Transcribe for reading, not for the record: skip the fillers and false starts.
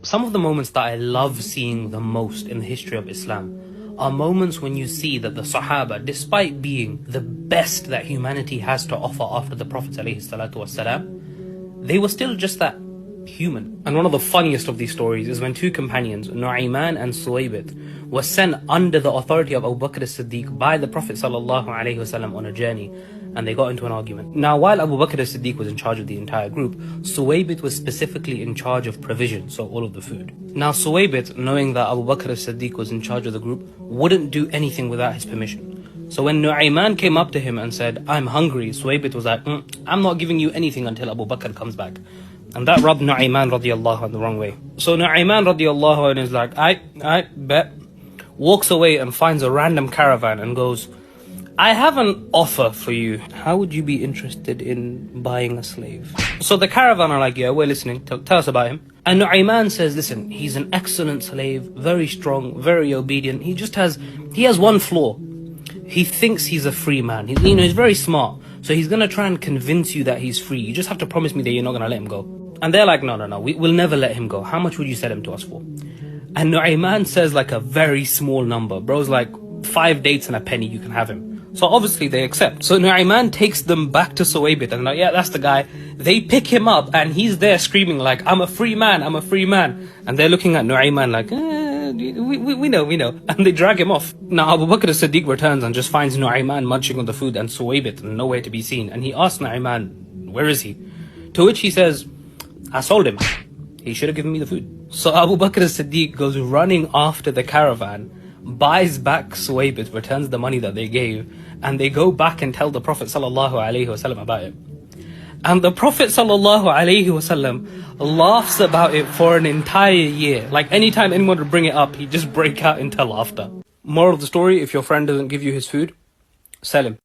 Some of the moments that I love seeing the most in the history of Islam are moments when you see that the Sahaba, despite being the best that humanity has to offer after the Prophet ﷺ, they were still just that, human. And one of the funniest of these stories is when two companions, Nu'ayman and Suwaybit, were sent under the authority of Abu Bakr as-Siddiq by the Prophet ﷺ on a journey, and they got into an argument. Now, while Abu Bakr as-Siddiq was in charge of the entire group, Suwaybit was specifically in charge of provision, so all of the food. Now, Suwaybit, knowing that Abu Bakr as-Siddiq was in charge of the group, wouldn't do anything without his permission. So when Nu'ayman came up to him and said, "I'm hungry," Suwaybit was like, "I'm not giving you anything until Abu Bakr comes back." And that rubbed Nu'ayman radiallahu anhu the wrong way. So Nu'ayman radiallahu anhu is like, I bet. Walks away and finds a random caravan and goes, "I have an offer for you. How would you be interested in buying a slave?" So the caravan are like, "Yeah, we're listening. Tell us about him." And Nu'ayman says, "Listen, he's an excellent slave, very strong, very obedient. He has one flaw. He thinks he's a free man. He's very smart. So he's going to try and convince you that he's free. You just have to promise me that you're not going to let him go." And they're like, no, we'll never let him go. How much would you sell him to us for? And Nu'ayman says like a very small number. Bro's like, 5 dates and a penny, you can have him. So obviously they accept. So Nu'ayman takes them back to Suwaybit and like, yeah, that's the guy. They pick him up and he's there screaming like, "I'm a free man, I'm a free man." And they're looking at Nu'ayman like, we know. And they drag him off. Now Abu Bakr as-Siddiq returns and just finds Nu'ayman munching on the food and Suwaybit nowhere to be seen. And he asks Nu'ayman, "Where is he?" To which he says, "I sold him. He should have given me the food." So Abu Bakr as-Siddiq goes running after the caravan, buys back Suwaybit, returns the money that they gave, and they go back and tell the Prophet ﷺ about it. And the Prophet ﷺ laughs about it for an entire year. Like anytime anyone would bring it up, he'd just break out into laughter. Moral of the story, if your friend doesn't give you his food, sell him.